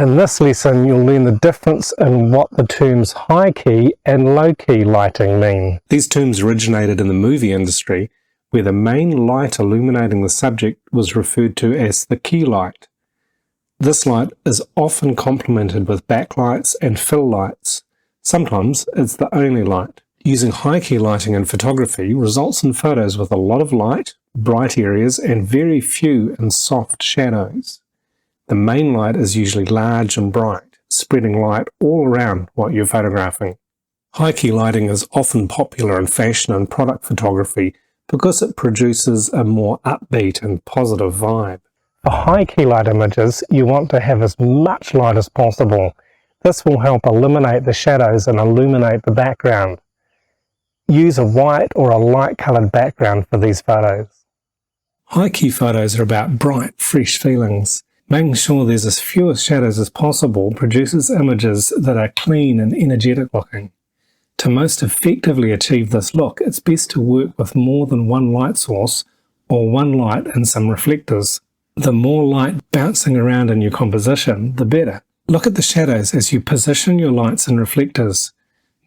In this lesson, you'll learn the difference in what the terms high-key and low-key lighting mean. These terms originated in the movie industry, where the main light illuminating the subject was referred to as the key light. This light is often complemented with backlights and fill lights. Sometimes it's the only light. Using high-key lighting in photography results in photos with a lot of light, bright areas, and very few and soft shadows. The main light is usually large and bright, spreading light all around what you're photographing. High-key lighting is often popular in fashion and product photography because it produces a more upbeat and positive vibe. For high-key light images, you want to have as much light as possible. This will help eliminate the shadows and illuminate the background. Use a white or a light-coloured background for these photos. High-key photos are about bright, fresh feelings. Making sure there's as few shadows as possible produces images that are clean and energetic looking. To most effectively achieve this look, it's best to work with more than one light source or one light and some reflectors. The more light bouncing around in your composition, the better. Look at the shadows as you position your lights and reflectors.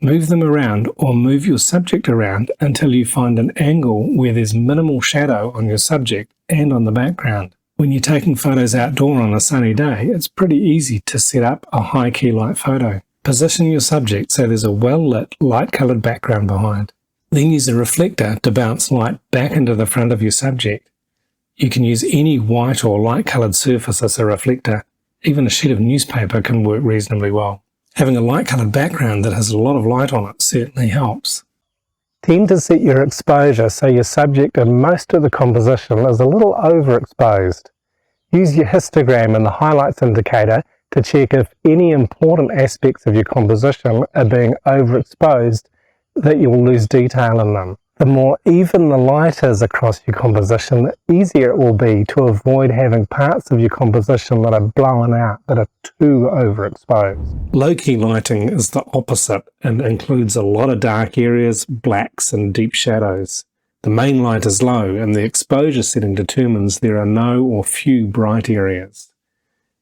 Move them around or move your subject around until you find an angle where there's minimal shadow on your subject and on the background. When you're taking photos outdoor on a sunny day, it's pretty easy to set up a high-key light photo. Position your subject so there's a well-lit, light-coloured background behind. Then use a reflector to bounce light back into the front of your subject. You can use any white or light-coloured surface as a reflector. Even a sheet of newspaper can work reasonably well. Having a light-coloured background that has a lot of light on it certainly helps. Tend to set your exposure so your subject and most of the composition is a little overexposed. Use your histogram and the highlights indicator to check if any important aspects of your composition are being overexposed that you will lose detail in them. The more even the light is across your composition, the easier it will be to avoid having parts of your composition that are blown out, that are too overexposed. Low-key lighting is the opposite and includes a lot of dark areas, blacks and deep shadows. The main light is low and the exposure setting determines there are no or few bright areas.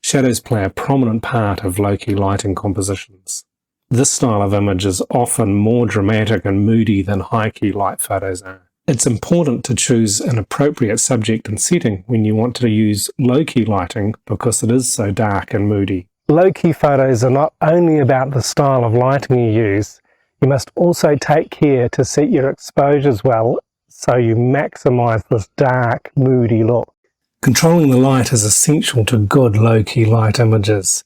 Shadows play a prominent part of low-key lighting compositions. This style of image is often more dramatic and moody than high-key light photos are. It's important to choose an appropriate subject and setting when you want to use low-key lighting because it is so dark and moody. Low-key photos are not only about the style of lighting you use, you must also take care to set your exposures well so you maximize this dark, moody look. Controlling the light is essential to good low-key light images.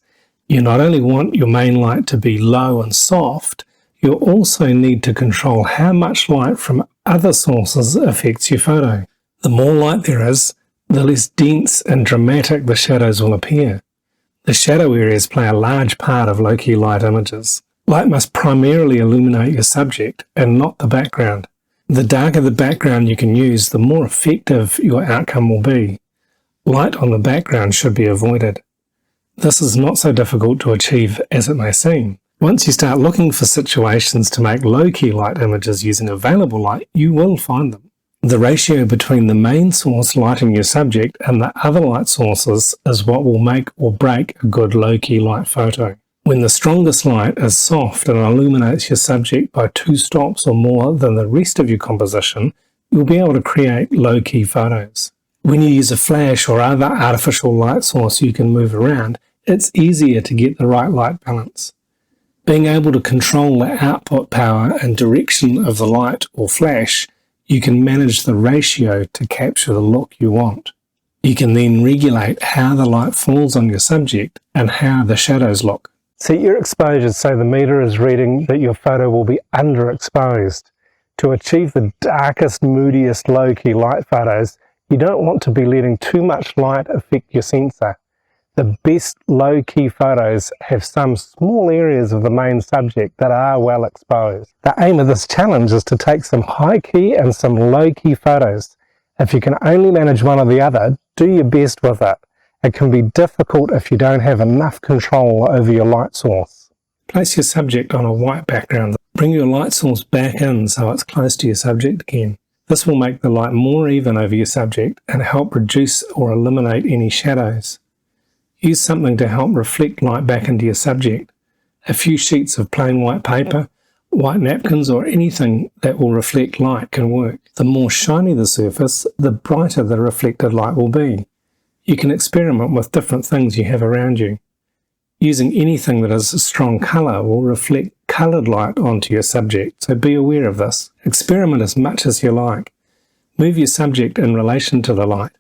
You not only want your main light to be low and soft, you also need to control how much light from other sources affects your photo. The more light there is, the less dense and dramatic the shadows will appear. The shadow areas play a large part of low-key light images. Light must primarily illuminate your subject and not the background. The darker the background you can use, the more effective your outcome will be. Light on the background should be avoided. This is not so difficult to achieve as it may seem. Once you start looking for situations to make low-key light images using available light, you will find them. The ratio between the main source lighting your subject and the other light sources is what will make or break a good low-key light photo. When the strongest light is soft and illuminates your subject by 2 stops or more than the rest of your composition, you'll be able to create low-key photos. When you use a flash or other artificial light source you can move around, it's easier to get the right light balance. Being able to control the output power and direction of the light or flash, you can manage the ratio to capture the look you want. You can then regulate how the light falls on your subject and how the shadows look. Set your exposures so the meter is reading that your photo will be underexposed. To achieve the darkest, moodiest low-key light photos, you don't want to be letting too much light affect your sensor. The best low-key photos have some small areas of the main subject that are well exposed. The aim of this challenge is to take some high-key and some low-key photos. If you can only manage one or the other, do your best with it. It can be difficult if you don't have enough control over your light source. Place your subject on a white background. Bring your light source back in so it's close to your subject again. This will make the light more even over your subject and help reduce or eliminate any shadows. Use something to help reflect light back into your subject. A few sheets of plain white paper, white napkins, or anything that will reflect light can work. The more shiny the surface, the brighter the reflected light will be. You can experiment with different things you have around you. Using anything that is a strong colour will reflect coloured light onto your subject, so be aware of this. Experiment as much as you like. Move your subject in relation to the light.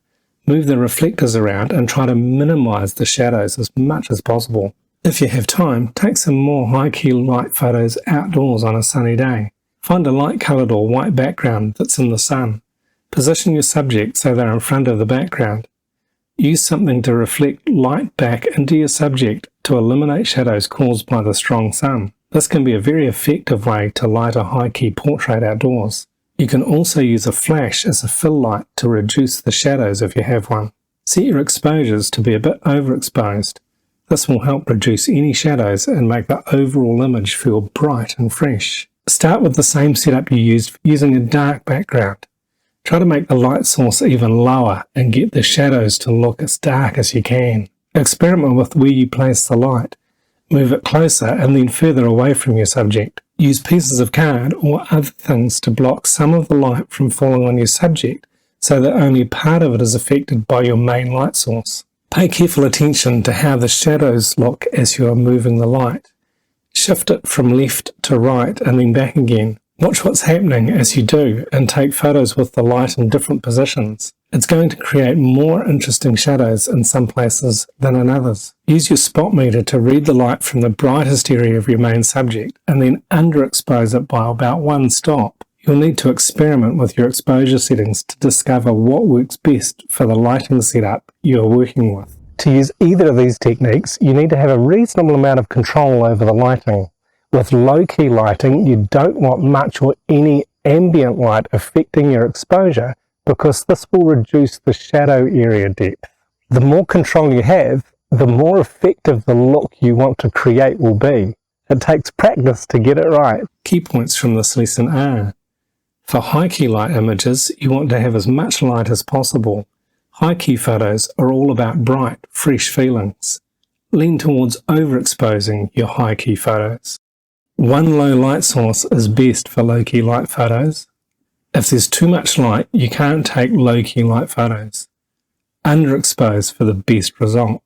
Move the reflectors around and try to minimise the shadows as much as possible. If you have time, take some more high-key light photos outdoors on a sunny day. Find a light-coloured or white background that's in the sun. Position your subject so they're in front of the background. Use something to reflect light back into your subject to eliminate shadows caused by the strong sun. This can be a very effective way to light a high-key portrait outdoors. You can also use a flash as a fill light to reduce the shadows if you have one. Set your exposures to be a bit overexposed. This will help reduce any shadows and make the overall image feel bright and fresh. Start with the same setup you used using a dark background. Try to make the light source even lower and get the shadows to look as dark as you can. Experiment with where you place the light. Move it closer and then further away from your subject. Use pieces of card or other things to block some of the light from falling on your subject so that only part of it is affected by your main light source. Pay careful attention to how the shadows look as you are moving the light. Shift it from left to right and then back again. Watch what's happening as you do and take photos with the light in different positions. It's going to create more interesting shadows in some places than in others. Use your spot meter to read the light from the brightest area of your main subject and then underexpose it by about one stop. You'll need to experiment with your exposure settings to discover what works best for the lighting setup you are working with. To use either of these techniques, you need to have a reasonable amount of control over the lighting. With low-key lighting, you don't want much or any ambient light affecting your exposure because this will reduce the shadow area depth. The more control you have, the more effective the look you want to create will be. It takes practice to get it right. Key points from this lesson are: for high-key light images, you want to have as much light as possible. High-key photos are all about bright, fresh feelings. Lean towards overexposing your high-key photos. One low light source is best for low-key light photos. If there's too much light, you can't take low-key light photos. Underexpose for the best result.